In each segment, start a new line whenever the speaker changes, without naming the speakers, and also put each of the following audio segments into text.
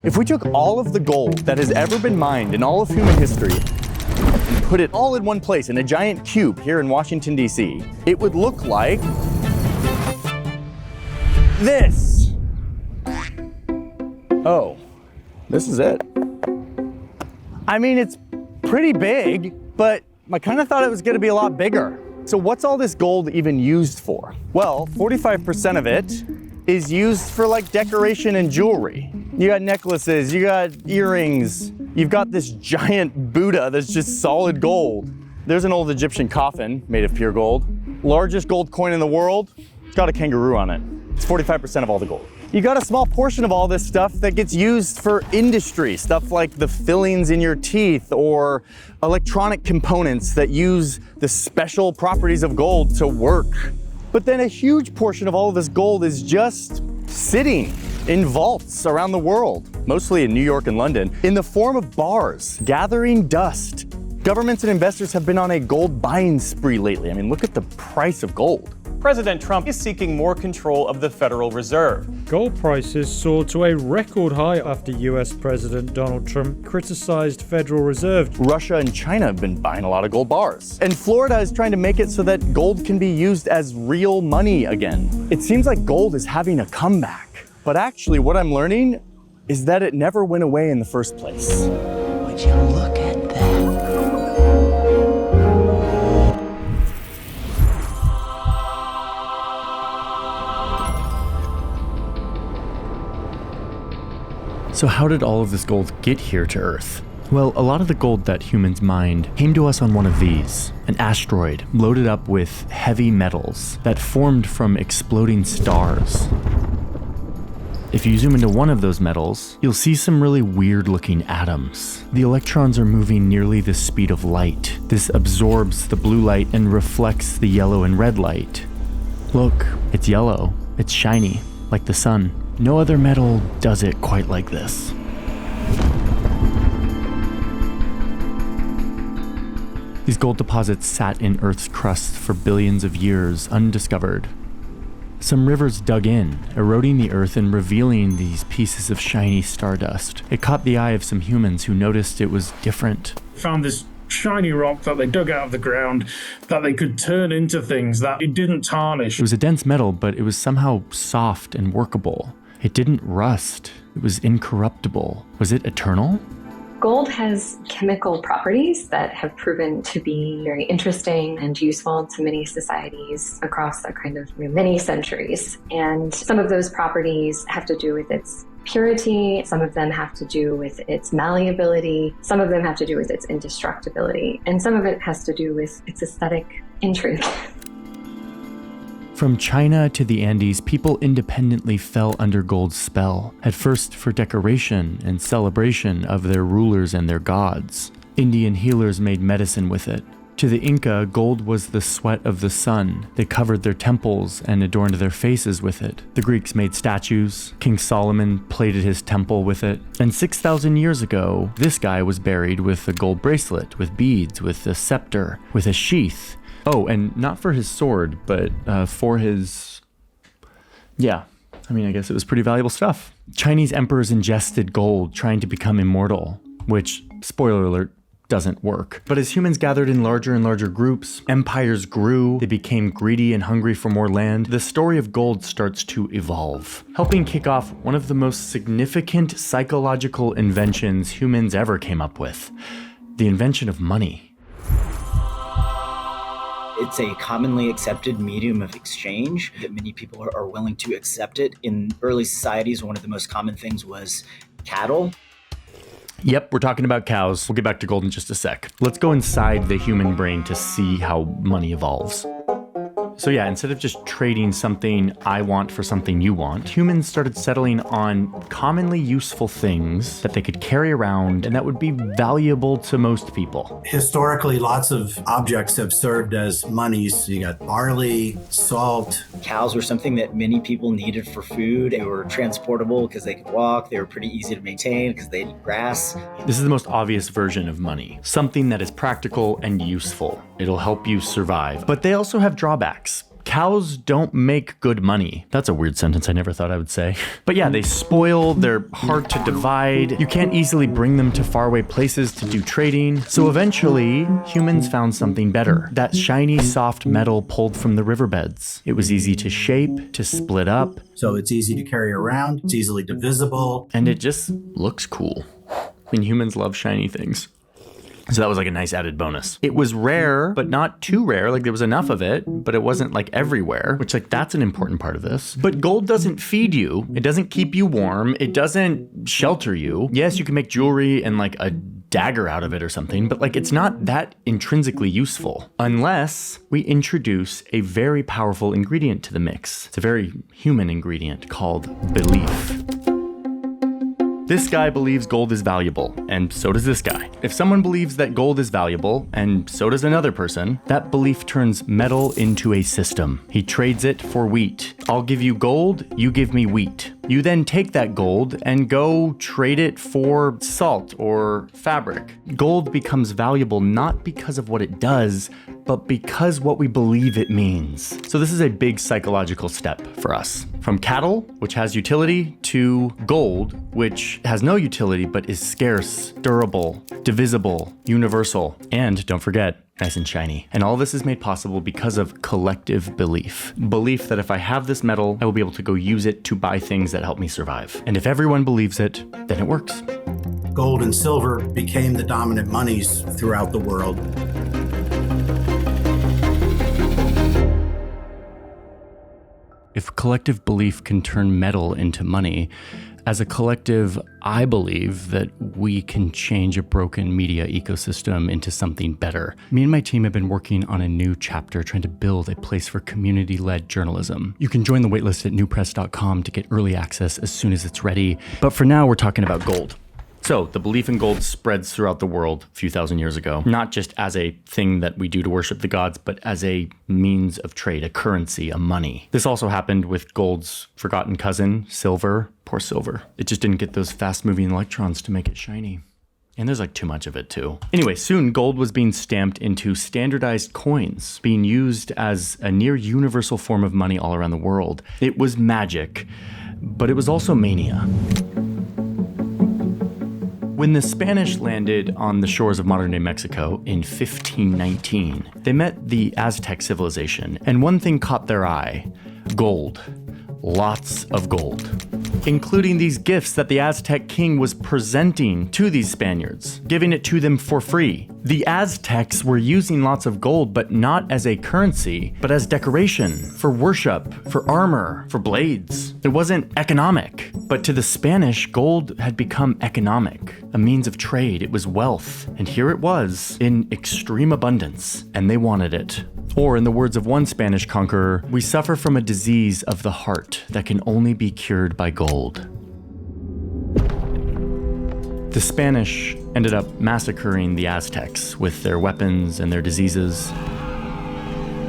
If we took all of the gold that has ever been mined in all of human history and put it all in one place in a giant cube here in Washington, D.C., it would look like this. Oh, this is it. I mean, it's pretty big, but I kind of thought it was going to be a lot bigger. So what's all this gold even used for? Well, 45% of it is used for like decoration and jewelry. You got necklaces, you got earrings, you've got this giant Buddha that's just solid gold. There's an old Egyptian coffin made of pure gold. Largest gold coin in the world, it's got a kangaroo on it. It's 45% of all the gold. You got a small portion of all this stuff that gets used for industry, stuff like the fillings in your teeth or electronic components that use the special properties of gold to work. But then a huge portion of all of this gold is just sitting in vaults around the world, mostly in New York and London, in the form of bars, gathering dust. Governments and investors have been on a gold buying spree lately. I mean, look at the price of gold.
President Trump is seeking more control of the Federal Reserve.
Gold prices soared to a record high after US President Donald Trump criticized Federal Reserve.
Russia and China have been buying a lot of gold bars. And Florida is trying to make it so that gold can be used as real money again. It seems like gold is having a comeback. But actually, what I'm learning is that it never went away in the first place.
Would you look at that?
So how did all of this gold get here to Earth? Well, a lot of the gold that humans mined came to us on one of these, an asteroid loaded up with heavy metals that formed from exploding stars. If you zoom into one of those metals, you'll see some really weird looking atoms. The electrons are moving nearly the speed of light. This absorbs the blue light and reflects the yellow and red light. Look, it's yellow. It's shiny, like the sun. No other metal does it quite like this. These gold deposits sat in Earth's crust for billions of years, undiscovered. Some rivers dug in, eroding the Earth and revealing these pieces of shiny stardust. It caught the eye of some humans who noticed it was different.
Found this shiny rock that they dug out of the ground that they could turn into things that it didn't tarnish.
It was a dense metal, but it was somehow soft and workable. It didn't rust. It was incorruptible. Was it eternal?
Gold has chemical properties that have proven to be very interesting and useful to many societies across a kind of many centuries. And some of those properties have to do with its purity, some of them have to do with its malleability, some of them have to do with its indestructibility, and some of it has to do with its aesthetic intrigue.
From China to the Andes, people independently fell under gold's spell, at first for decoration and celebration of their rulers and their gods. Indian healers made medicine with it. To the Inca, gold was the sweat of the sun. They covered their temples and adorned their faces with it. The Greeks made statues. King Solomon plated his temple with it. And 6,000 years ago, this guy was buried with a gold bracelet, with beads, with a scepter, with a sheath. Oh, and not for his sword, but for his... Yeah, I mean, I guess it was pretty valuable stuff. Chinese emperors ingested gold, trying to become immortal, which, spoiler alert, doesn't work. But as humans gathered in larger and larger groups, empires grew, they became greedy and hungry for more land, the story of gold starts to evolve, helping kick off one of the most significant psychological inventions humans ever came up with, the invention of money.
It's a commonly accepted medium of exchange that many people are willing to accept it. In early societies, one of the most common things was cattle.
Yep, we're talking about cows. We'll get back to gold in just a sec. Let's go inside the human brain to see how money evolves. So yeah, instead of just trading something I want for something you want, humans started settling on commonly useful things that they could carry around and that would be valuable to most people.
Historically, lots of objects have served as monies. You got barley, salt.
Cows were something that many people needed for food. They were transportable because they could walk. They were pretty easy to maintain because they eat grass.
This is the most obvious version of money, something that is practical and useful. It'll help you survive. But they also have drawbacks. Cows don't make good money. That's a weird sentence I never thought I would say. But yeah, they spoil, they're hard to divide. You can't easily bring them to faraway places to do trading. So eventually, humans found something better. That shiny, soft metal pulled from the riverbeds. It was easy to shape, to split up.
So it's easy to carry around, it's easily divisible.
And it just looks cool. I mean, humans love shiny things. So that was like a nice added bonus. It was rare, but not too rare. Like there was enough of it, but it wasn't like everywhere, which like that's an important part of this. But gold doesn't feed you. It doesn't keep you warm. It doesn't shelter you. Yes, you can make jewelry and like a dagger out of it or something, but like it's not that intrinsically useful unless we introduce a very powerful ingredient to the mix. It's a very human ingredient called belief. This guy believes gold is valuable, and so does this guy. If someone believes that gold is valuable, and so does another person, that belief turns metal into a system. He trades it for wheat. I'll give you gold, you give me wheat. You then take that gold and go trade it for salt or fabric. Gold becomes valuable not because of what it does, but because what we believe it means. So this is a big psychological step for us. From cattle, which has utility, to gold, which has no utility but is scarce, durable, divisible, universal, and don't forget, nice and shiny. And all this is made possible because of collective belief. Belief that if I have this metal, I will be able to go use it to buy things that help me survive. And if everyone believes it, then it works.
Gold and silver became the dominant monies throughout the world.
If collective belief can turn metal into money, as a collective, I believe that we can change a broken media ecosystem into something better. Me and my team have been working on a new chapter trying to build a place for community-led journalism. You can join the waitlist at newpress.com to get early access as soon as it's ready. But for now, we're talking about gold. So the belief in gold spreads throughout the world a few thousand years ago, not just as a thing that we do to worship the gods, but as a means of trade, a currency, a money. This also happened with gold's forgotten cousin, silver. Poor silver. It just didn't get those fast-moving electrons to make it shiny. And there's like too much of it too. Anyway, soon gold was being stamped into standardized coins, being used as a near universal form of money all around the world. It was magic, but it was also mania. When the Spanish landed on the shores of modern-day Mexico in 1519, they met the Aztec civilization, and one thing caught their eye: gold. Lots of gold, including these gifts that the Aztec king was presenting to these Spaniards, giving it to them for free. The Aztecs were using lots of gold, but not as a currency, but as decoration, for worship, for armor, for blades. It wasn't economic, but to the Spanish, gold had become economic, a means of trade. It was wealth, and here it was in extreme abundance, and they wanted it. Or in the words of one Spanish conqueror, we suffer from a disease of the heart that can only be cured by gold. The Spanish ended up massacring the Aztecs with their weapons and their diseases.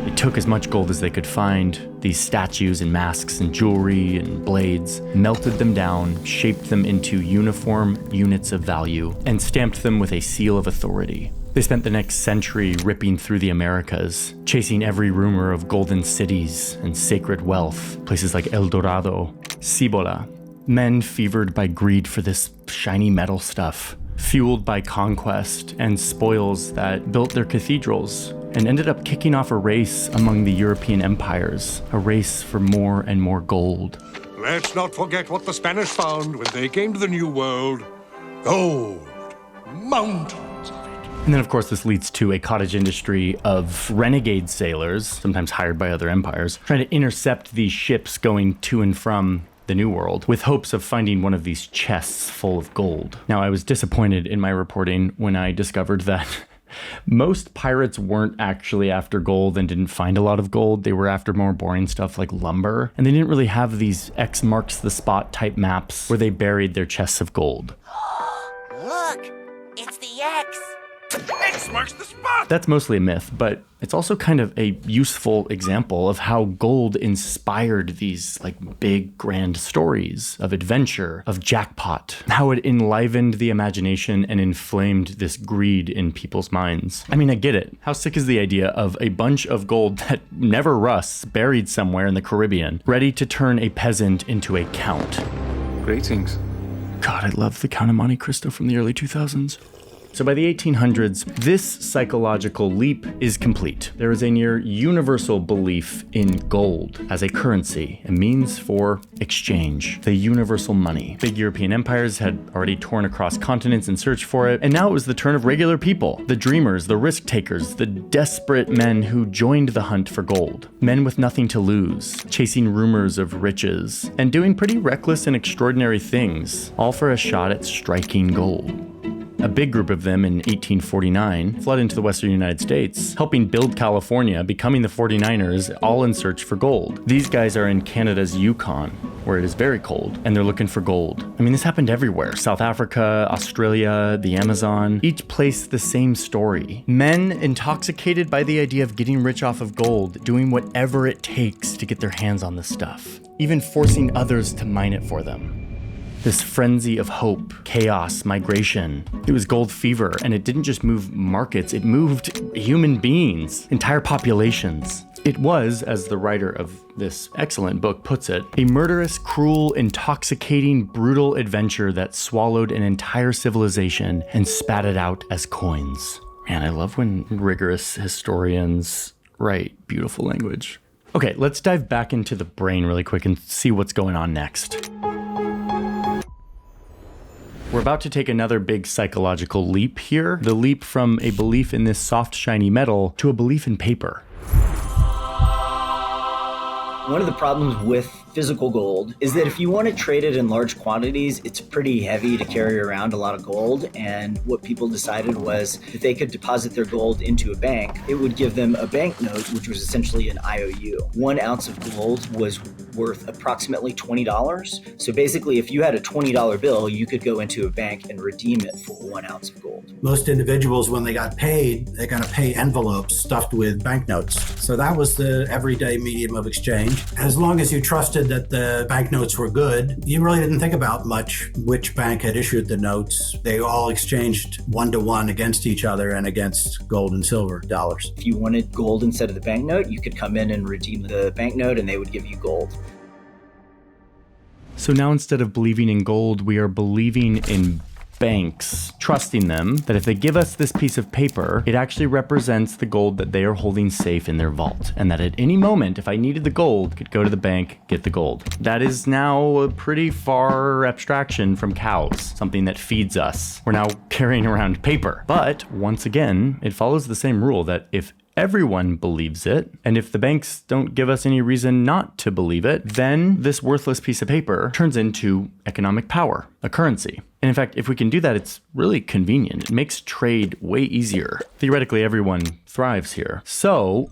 They took as much gold as they could find, these statues and masks and jewelry and blades, melted them down, shaped them into uniform units of value, and stamped them with a seal of authority. They spent the next century ripping through the Americas, chasing every rumor of golden cities and sacred wealth, places like El Dorado, Cibola. Men fevered by greed for this shiny metal stuff, fueled by conquest and spoils that built their cathedrals, and ended up kicking off a race among the European empires, a race for more and more gold.
Let's not forget what the Spanish found when they came to the New World. Gold. Mountains of it.
And then, of course, this leads to a cottage industry of renegade sailors, sometimes hired by other empires, trying to intercept these ships going to and from the New World with hopes of finding one of these chests full of gold. Now, I was disappointed in my reporting when I discovered that most pirates weren't actually after gold and didn't find a lot of gold. They were after more boring stuff like lumber. And they didn't really have these X marks the spot type maps where they buried their chests of gold.
Look, it's the X.
X marks the spot!
That's mostly a myth, but it's also kind of a useful example of how gold inspired these big grand stories of adventure, of jackpot, how it enlivened the imagination and inflamed this greed in people's minds. I mean, I get it. How sick is the idea of a bunch of gold that never rusts, buried somewhere in the Caribbean, ready to turn a peasant into a count?
Greetings.
God, I love the Count of Monte Cristo from the early 2000s. So by the 1800s, this psychological leap is complete. There is a near universal belief in gold as a currency, a means for exchange, the universal money. Big European empires had already torn across continents in search for it, and now it was the turn of regular people, the dreamers, the risk takers, the desperate men who joined the hunt for gold. Men with nothing to lose, chasing rumors of riches, and doing pretty reckless and extraordinary things, all for a shot at striking gold. A big group of them in 1849 flood into the western United States, helping build California, becoming the 49ers, all in search for gold. These guys are in Canada's Yukon, where it is very cold, and they're looking for gold. I mean, this happened everywhere. South Africa, Australia, the Amazon, each place the same story. Men intoxicated by the idea of getting rich off of gold, doing whatever it takes to get their hands on the stuff, even forcing others to mine it for them. This frenzy of hope, chaos, migration. It was gold fever, and it didn't just move markets, it moved human beings, entire populations. It was, as the writer of this excellent book puts it, a murderous, cruel, intoxicating, brutal adventure that swallowed an entire civilization and spat it out as coins. Man, I love when rigorous historians write beautiful language. Okay, let's dive back into the brain really quick and see what's going on next. We're about to take another big psychological leap here. The leap from a belief in this soft, shiny metal to a belief in paper.
One of the problems with physical gold is that if you want to trade it in large quantities, it's pretty heavy to carry around a lot of gold. And what people decided was that they could deposit their gold into a bank. It would give them a banknote, which was essentially an IOU. 1 ounce of gold was worth approximately $20. So basically, if you had a $20 bill, you could go into a bank and redeem it for 1 ounce of gold.
Most individuals, when they got paid, they're going to pay envelopes stuffed with banknotes. So that was the everyday medium of exchange. As long as you trusted that the banknotes were good, you really didn't think about much which bank had issued the notes. They all exchanged 1-to-1 against each other and against gold and silver dollars.
If you wanted gold instead of the banknote, you could come in and redeem the banknote and they would give you gold.
So now instead of believing in gold, we are believing in banks, trusting them that if they give us this piece of paper, it actually represents the gold that they are holding safe in their vault. And that at any moment, if I needed the gold, could go to the bank, get the gold. That is now a pretty far abstraction from cows, something that feeds us. We're now carrying around paper. But once again, it follows the same rule that if everyone believes it, and if the banks don't give us any reason not to believe it, then this worthless piece of paper turns into economic power, a currency. And in fact, if we can do that, it's really convenient. It makes trade way easier. Theoretically, everyone thrives here. So,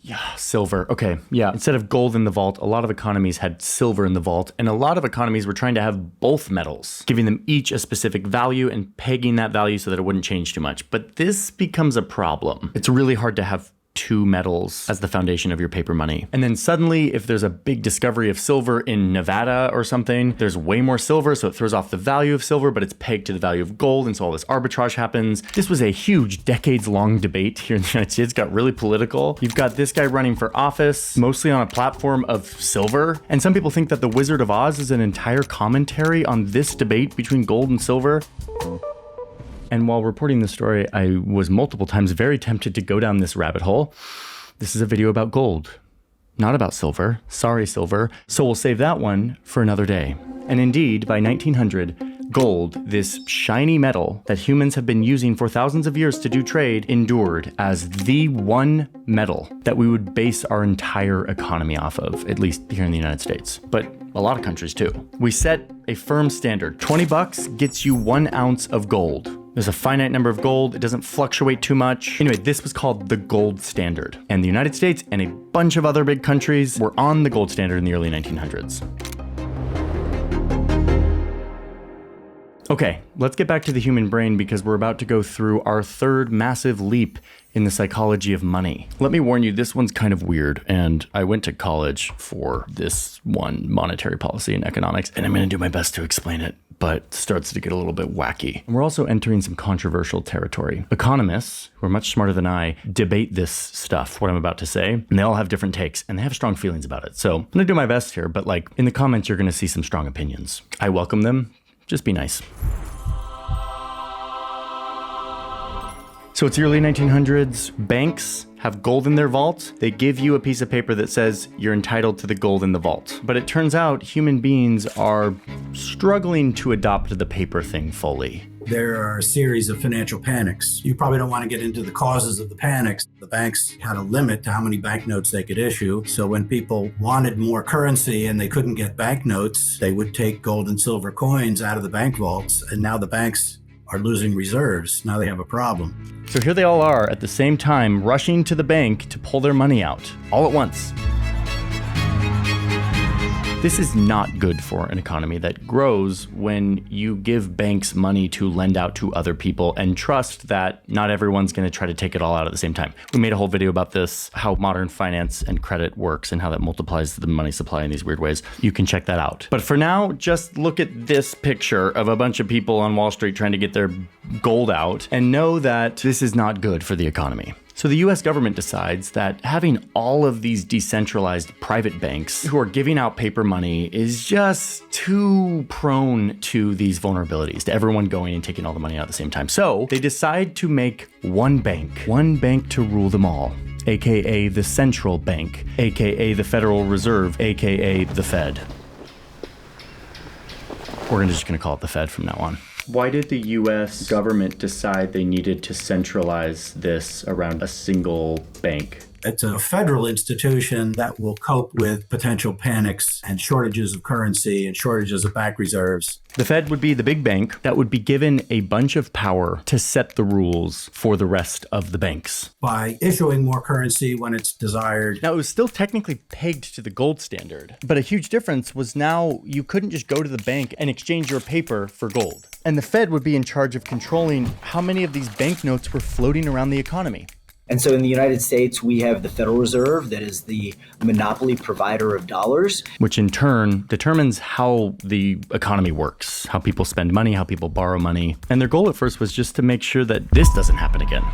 yeah, silver. Okay, yeah. Instead of gold in the vault, a lot of economies had silver in the vault, and a lot of economies were trying to have both metals, giving them each a specific value and pegging that value so that it wouldn't change too much. But this becomes a problem. It's really hard to have two metals as the foundation of your paper money. And then suddenly, if there's a big discovery of silver in Nevada or something, there's way more silver, so it throws off the value of silver, but it's pegged to the value of gold, and so all this arbitrage happens. This was a huge, decades-long debate here in the United States. It got really political. You've got this guy running for office, mostly on a platform of silver, and some people think that The Wizard of Oz is an entire commentary on this debate between gold and silver. And while reporting this story, I was multiple times very tempted to go down this rabbit hole. This is a video about gold, not about silver. Sorry, silver. So we'll save that one for another day. And indeed, by 1900, gold, this shiny metal that humans have been using for thousands of years to do trade, endured as the one metal that we would base our entire economy off of, at least here in the United States. But a lot of countries too. We set a firm standard. $20 gets you 1 ounce of gold. There's a finite number of gold. It doesn't fluctuate too much. Anyway, this was called the gold standard. And the United States and a bunch of other big countries were on the gold standard in the early 1900s. Okay, let's get back to the human brain because we're about to go through our third massive leap in the psychology of money. Let me warn you, this one's kind of weird, and I went to college for this one, monetary policy and economics, and I'm going to do my best to explain it, but it starts to get a little bit wacky. And we're also entering some controversial territory. Economists, who are much smarter than I, debate this stuff, what I'm about to say, and they all have different takes, and they have strong feelings about it. So I'm going to do my best here, but like in the comments, you're going to see some strong opinions. I welcome them. Just be nice. So it's the early 1900s. Banks have gold in their vault. They give you a piece of paper that says you're entitled to the gold in the vault. But it turns out human beings are struggling to adopt the paper thing fully.
There are a series of financial panics. You probably don't want to get into the causes of the panics. The banks had a limit to how many banknotes they could issue. So when people wanted more currency and they couldn't get banknotes, they would take gold and silver coins out of the bank vaults. And now the banks are losing reserves. Now they have a problem.
So here they all are at the same time rushing to the bank to pull their money out all at once. This is not good for an economy that grows when you give banks money to lend out to other people and trust that not everyone's going to try to take it all out at the same time. We made a whole video about this, how modern finance and credit works and how that multiplies the money supply in these weird ways. You can check that out. But for now, just look at this picture of a bunch of people on Wall Street trying to get their gold out and know that this is not good for the economy. So the US government decides that having all of these decentralized private banks who are giving out paper money is just too prone to these vulnerabilities, to everyone going and taking all the money out at the same time. So they decide to make one bank to rule them all, aka the central bank, aka the Federal Reserve, aka the Fed. We're just gonna call it the Fed from now on. Why did the US government decide they needed to centralize this around a single bank?
It's a federal institution that will cope with potential panics and shortages of currency and shortages of bank reserves.
The Fed would be the big bank that would be given a bunch of power to set the rules for the rest of the banks.
By issuing more currency when it's desired.
Now, it was still technically pegged to the gold standard, but a huge difference was now you couldn't just go to the bank and exchange your paper for gold. And the Fed would be in charge of controlling how many of these banknotes were floating around the economy.
And so in the United States, we have the Federal Reserve that is the monopoly provider of dollars.
Which in turn determines how the economy works, how people spend money, how people borrow money. And their goal at first was just to make sure that this doesn't happen again.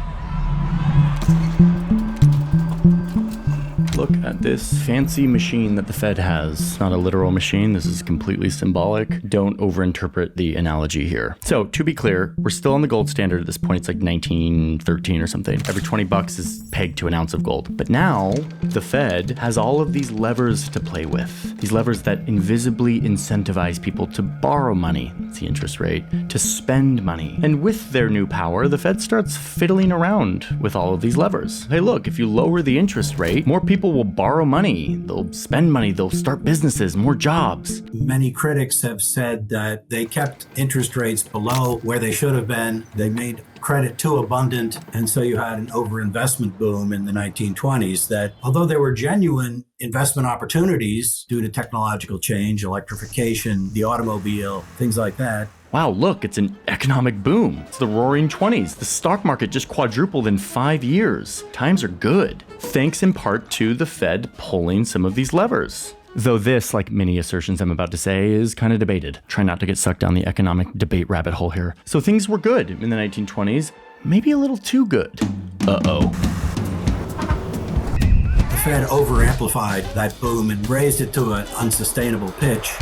Look at this fancy machine that the Fed has. Not a literal machine, this is completely symbolic. Don't overinterpret the analogy here. So to be clear, we're still on the gold standard at this point. It's like 1913 or something. Every 20 bucks is pegged to an ounce of gold. But now the Fed has all of these levers to play with. These levers that invisibly incentivize people to borrow money, it's the interest rate, to spend money. And with their new power, the Fed starts fiddling around with all of these levers. Hey, look, if you lower the interest rate, more people will borrow money, they'll spend money, they'll start businesses, more jobs.
Many critics have said that they kept interest rates below where they should have been. They made credit too abundant, and so you had an overinvestment boom in the 1920s that, although there were genuine investment opportunities due to technological change, electrification, the automobile, things like that.
Wow, look, it's an economic boom. It's the roaring 20s. The stock market just quadrupled in 5 years. Times are good. Thanks in part to the Fed pulling some of these levers. Though this, like many assertions I'm about to say, is kind of debated. Try not to get sucked down the economic debate rabbit hole here. So things were good in the 1920s, maybe a little too good. Uh-oh.
The Fed over-amplified that boom and raised it to an unsustainable pitch.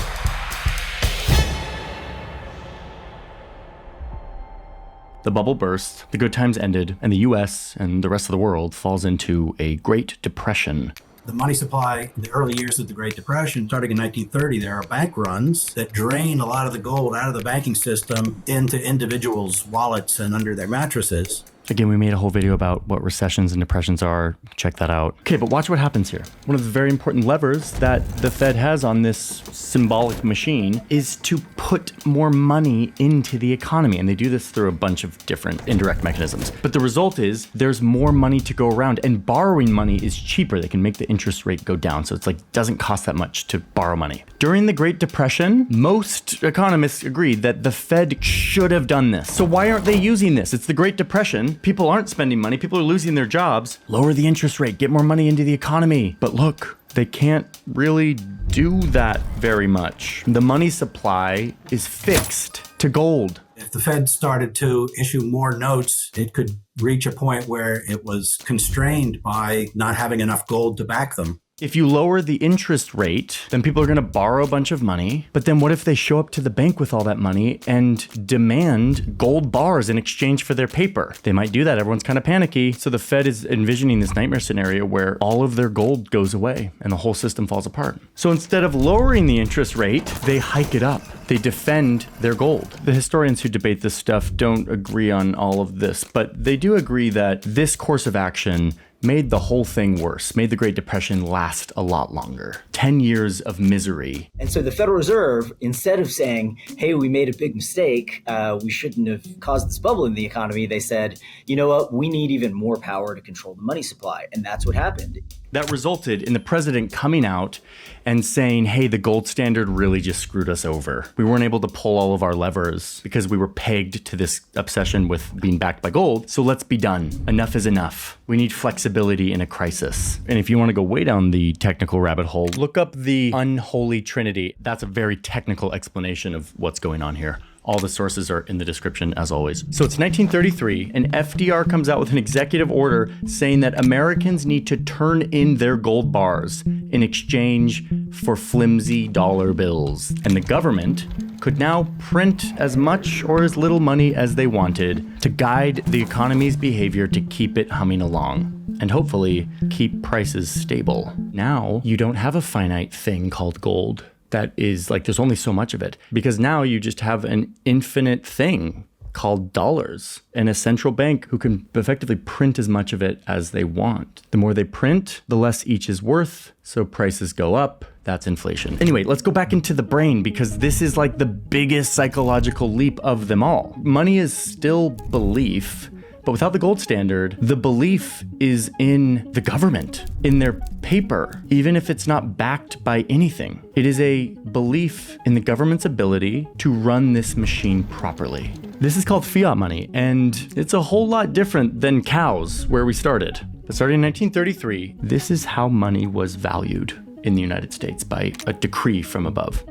The bubble burst, the good times ended, and the US and the rest of the world falls into a Great Depression.
The money supply in the early years of the Great Depression, starting in 1930, there are bank runs that drain a lot of the gold out of the banking system into individuals' wallets and under their mattresses.
Again, we made a whole video about what recessions and depressions are. Check that out. Okay, but watch what happens here. One of the very important levers that the Fed has on this symbolic machine is to put more money into the economy. And they do this through a bunch of different indirect mechanisms. But the result is there's more money to go around, and borrowing money is cheaper. They can make the interest rate go down. So it's like, doesn't cost that much to borrow money. During the Great Depression, most economists agreed that the Fed should have done this. So why aren't they using this? It's the Great Depression. People aren't spending money. People are losing their jobs. Lower the interest rate, get more money into the economy. But look, they can't really do that very much. The money supply is fixed to gold.
If the Fed started to issue more notes, it could reach a point where it was constrained by not having enough gold to back them.
If you lower the interest rate, then people are going to borrow a bunch of money. But then what if they show up to the bank with all that money and demand gold bars in exchange for their paper? They might do that. Everyone's kind of panicky. So the Fed is envisioning this nightmare scenario where all of their gold goes away and the whole system falls apart. So instead of lowering the interest rate, they hike it up. They defend their gold. The historians who debate this stuff don't agree on all of this, but they do agree that this course of action made the whole thing worse, made the Great Depression last a lot longer. 10 years of misery.
And so the Federal Reserve, instead of saying, hey, we made a big mistake, we shouldn't have caused this bubble in the economy, they said, you know what, we need even more power to control the money supply. And that's what happened.
That resulted in the president coming out and saying, hey, the gold standard really just screwed us over. We weren't able to pull all of our levers because we were pegged to this obsession with being backed by gold. So let's be done. Enough is enough. We need flexibility in a crisis. And if you want to go way down the technical rabbit hole, look up the unholy trinity. That's a very technical explanation of what's going on here. All the sources are in the description, as always. So it's 1933, and FDR comes out with an executive order saying that Americans need to turn in their gold bars in exchange for flimsy dollar bills. And the government could now print as much or as little money as they wanted to guide the economy's behavior to keep it humming along and hopefully keep prices stable. Now, you don't have a finite thing called gold. That is like, there's only so much of it, because now you just have an infinite thing called dollars and a central bank who can effectively print as much of it as they want. The more they print, the less each is worth. So prices go up. That's inflation. Anyway, let's go back into the brain, because this is like the biggest psychological leap of them all. Money is still belief. But without the gold standard, the belief is in the government, in their paper, even if it's not backed by anything. It is a belief in the government's ability to run this machine properly. This is called fiat money, and it's a whole lot different than cows, where we started. But starting in 1933, this is how money was valued in the United States by a decree from above.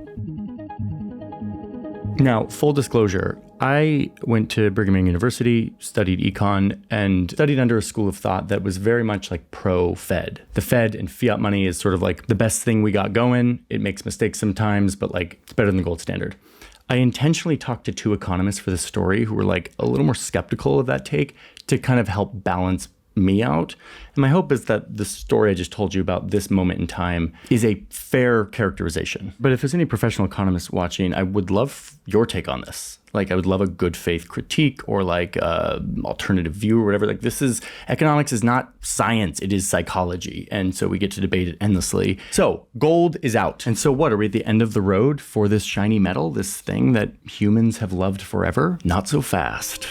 Now, full disclosure, I went to Brigham Young University, studied econ, and studied under a school of thought that was very much like pro-Fed. The Fed and fiat money is sort of like the best thing we got going. It makes mistakes sometimes, but like it's better than the gold standard. I intentionally talked to two economists for this story who were like a little more skeptical of that take to kind of help balance me out. And my hope is that the story I just told you about this moment in time is a fair characterization. But if there's any professional economists watching, I would love your take on this. Like, I would love a good faith critique or like alternative view or whatever. Like, economics is not science, it is psychology. And so we get to debate it endlessly. So gold is out. And so what, are we at the end of the road for this shiny metal, this thing that humans have loved forever? Not so fast.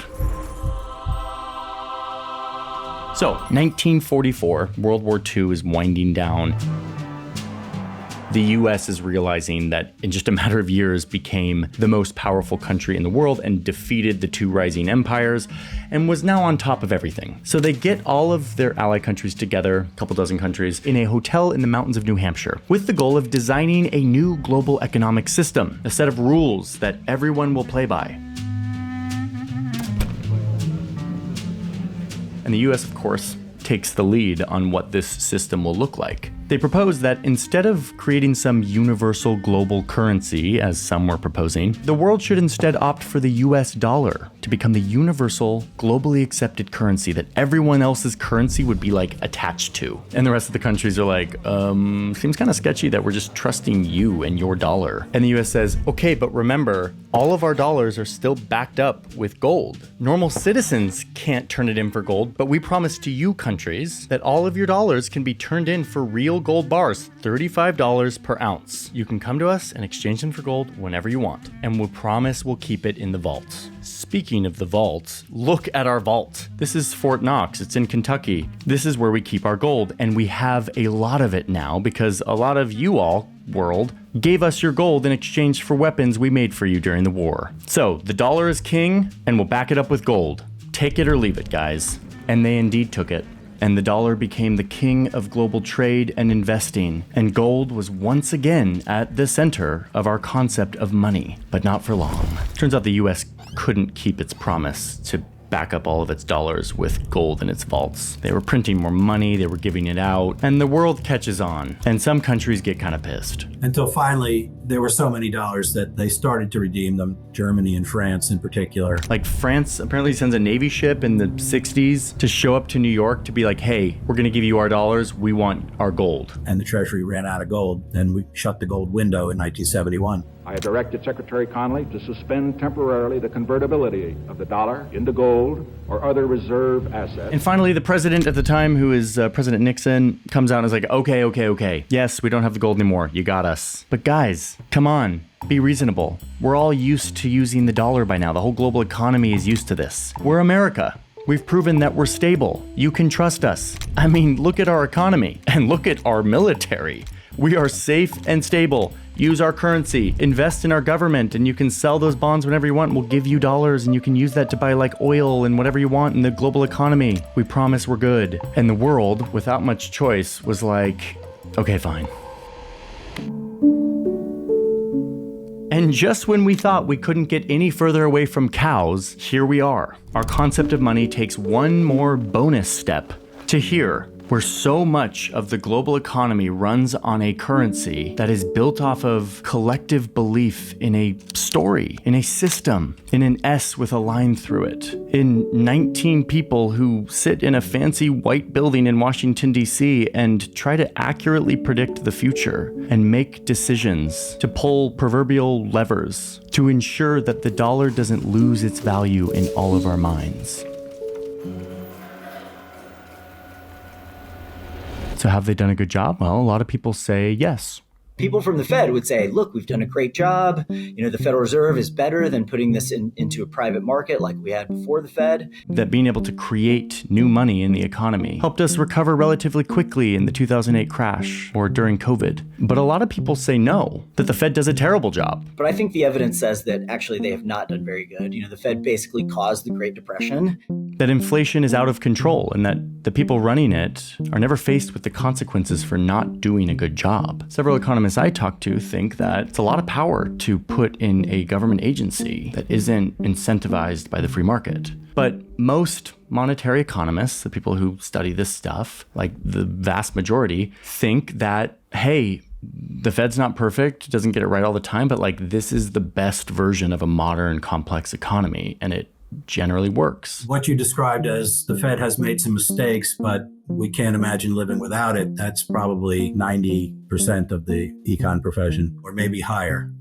So, 1944, World War II is winding down. The US is realizing that in just a matter of years became the most powerful country in the world and defeated the two rising empires and was now on top of everything. So they get all of their ally countries together, a couple dozen countries, in a hotel in the mountains of New Hampshire with the goal of designing a new global economic system, a set of rules that everyone will play by. And the US, of course, takes the lead on what this system will look like. They propose that instead of creating some universal global currency, as some were proposing, the world should instead opt for the US dollar, to become the universal, globally accepted currency that everyone else's currency would be like attached to. And the rest of the countries are like, seems kind of sketchy that we're just trusting you and your dollar. And the US says, okay, but remember, all of our dollars are still backed up with gold. Normal citizens can't turn it in for gold, but we promise to you countries that all of your dollars can be turned in for real gold bars, $35 per ounce. You can come to us and exchange them for gold whenever you want, and we'll promise we'll keep it in the vault. Speaking of the vault, look at our vault. This is Fort Knox, it's in Kentucky. This is where we keep our gold, and we have a lot of it now because a lot of you all, world, gave us your gold in exchange for weapons we made for you during the war. So the dollar is king, and we'll back it up with gold. Take it or leave it, guys. And they indeed took it. And the dollar became the king of global trade and investing, and gold was once again at the center of our concept of money, but not for long. Turns out the US couldn't keep its promise to back up all of its dollars with gold in its vaults. They were printing more money, they were giving it out, and the world catches on, and some countries get kind of pissed.
Until finally, there were so many dollars that they started to redeem them, Germany and France in particular.
Like France apparently sends a Navy ship in the 60s to show up to New York to be like, hey, we're gonna give you our dollars, we want our gold.
And the Treasury ran out of gold, and we shut the gold window in 1971.
I have directed Secretary Connally to suspend temporarily the convertibility of the dollar into gold or other reserve assets.
And finally, the president at the time, who is President Nixon, comes out and is like, okay. Yes, we don't have the gold anymore. You got us. But guys, come on. Be reasonable. We're all used to using the dollar by now. The whole global economy is used to this. We're America. We've proven that we're stable. You can trust us. I mean, look at our economy and look at our military. We are safe and stable. Use our currency, invest in our government, and you can sell those bonds whenever you want. We'll give you dollars and you can use that to buy like oil and whatever you want in the global economy. We promise we're good. And the world, without much choice, was like, okay, fine. And just when we thought we couldn't get any further away from cows, here we are. Our concept of money takes one more bonus step to here, where so much of the global economy runs on a currency that is built off of collective belief in a story, in a system, in an S with a line through it, in 19 people who sit in a fancy white building in Washington, D.C. and try to accurately predict the future and make decisions, to pull proverbial levers, to ensure that the dollar doesn't lose its value in all of our minds. So have they done a good job? Well, a lot of people say yes.
People from the Fed would say, look, we've done a great job. You know, the Federal Reserve is better than putting this into a private market like we had before the Fed.
That being able to create new money in the economy helped us recover relatively quickly in the 2008 crash or during COVID. But a lot of people say no, that the Fed does a terrible job.
But I think the evidence says that actually they have not done very good. You know, the Fed basically caused the Great Depression.
That inflation is out of control and that the people running it are never faced with the consequences for not doing a good job. Several economists I talk to think that it's a lot of power to put in a government agency that isn't incentivized by the free market. But most monetary economists, the people who study this stuff, like the vast majority, think that, hey, the Fed's not perfect, doesn't get it right all the time, but like this is the best version of a modern complex economy, and it generally works.
What you described as the Fed has made some mistakes, but we can't imagine living without it, that's probably 90% of the econ profession, or maybe higher.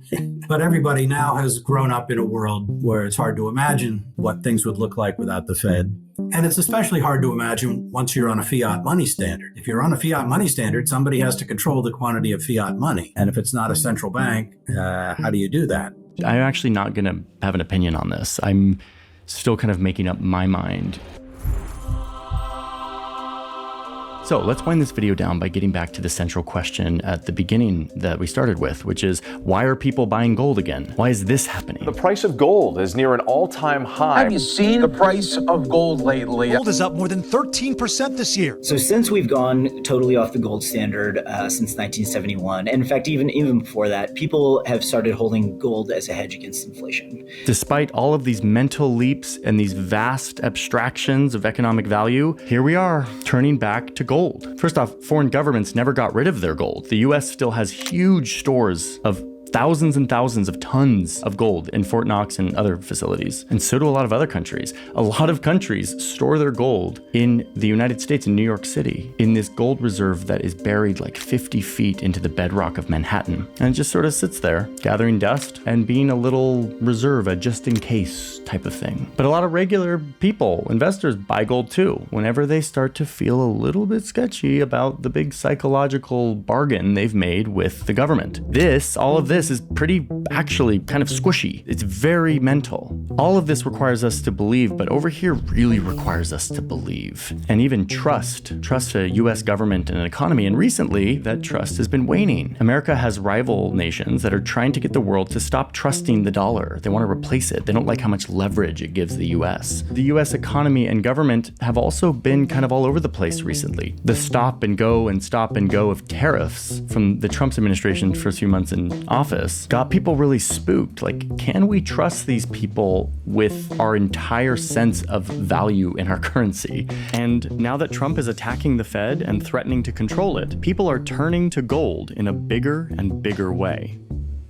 But everybody now has grown up in a world where it's hard to imagine what things would look like without the Fed. And it's especially hard to imagine once you're on a fiat money standard. If you're on a fiat money standard, somebody has to control the quantity of fiat money. And if it's not a central bank, how do you do that?
I'm actually not going to have an opinion on this. I'm still kind of making up my mind. So let's wind this video down by getting back to the central question at the beginning that we started with, which is, why are people buying gold again? Why is this happening?
The price of gold is near an all-time high.
Have you seen the price of gold lately?
Gold is up more than 13% this year.
So since we've gone totally off the gold standard since 1971, and in fact, even before that, people have started holding gold as a hedge against inflation.
Despite all of these mental leaps and these vast abstractions of economic value, here we are, turning back to gold. First off, foreign governments never got rid of their gold. The US still has huge stores of thousands and thousands of tons of gold in Fort Knox and other facilities. And so do a lot of other countries. A lot of countries store their gold in the United States, in New York City, in this gold reserve that is buried like 50 feet into the bedrock of Manhattan. And it just sort of sits there, gathering dust and being a little reserve, a just in case type of thing. But a lot of regular people, investors, buy gold too, whenever they start to feel a little bit sketchy about the big psychological bargain they've made with the government. All of this is pretty, actually, kind of squishy. It's very mental. All of this requires us to believe, but over here really requires us to believe. And even trust a US government and an economy. And recently, that trust has been waning. America has rival nations that are trying to get the world to stop trusting the dollar. They want to replace it. They don't like how much leverage it gives the US. The US economy and government have also been kind of all over the place recently. The stop and go of tariffs from the Trump administration's first few months in office got people really spooked. Like, can we trust these people with our entire sense of value in our currency? And now that Trump is attacking the Fed and threatening to control it, people are turning to gold in a bigger and bigger way.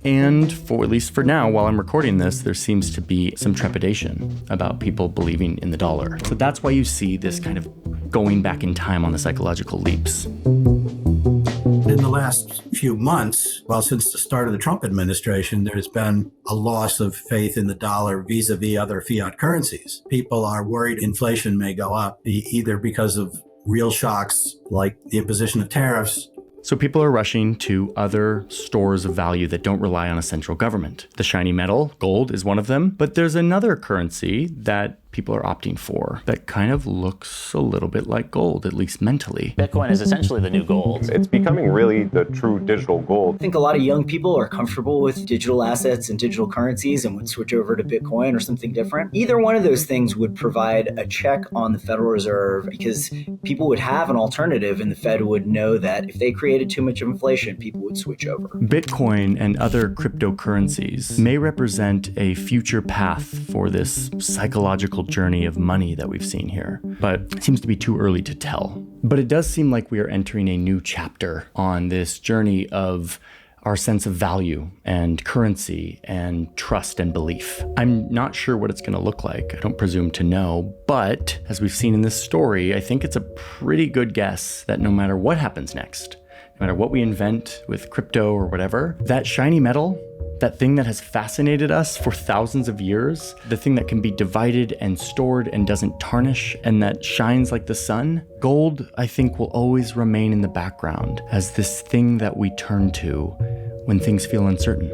And at least for now, while I'm recording this, there seems to be some trepidation about people believing in the dollar. So that's why you see this kind of going back in time on the psychological leaps.
In the last few months, well, since the start of the Trump administration, there's been a loss of faith in the dollar vis-a-vis other fiat currencies. People are worried inflation may go up, either because of real shocks like the imposition of tariffs.
So people are rushing to other stores of value that don't rely on a central government. The shiny metal, gold, is one of them. But there's another currency that people are opting for that kind of looks a little bit like gold, at least mentally.
Bitcoin is essentially the new gold.
It's becoming really the true digital gold.
I think a lot of young people are comfortable with digital assets and digital currencies and would switch over to Bitcoin or something different. Either one of those things would provide a check on the Federal Reserve because people would have an alternative and the Fed would know that if they created too much inflation, people would switch over.
Bitcoin and other cryptocurrencies may represent a future path for this psychological journey of money that we've seen here, but it seems to be too early to tell. But it does seem like we are entering a new chapter on this journey of our sense of value and currency and trust and belief. I'm not sure what it's going to look like. I don't presume to know, but as we've seen in this story, I think it's a pretty good guess that no matter what happens next, no matter what we invent with crypto or whatever, that shiny metal, that thing that has fascinated us for thousands of years, the thing that can be divided and stored and doesn't tarnish and that shines like the sun, gold, I think, will always remain in the background as this thing that we turn to when things feel uncertain.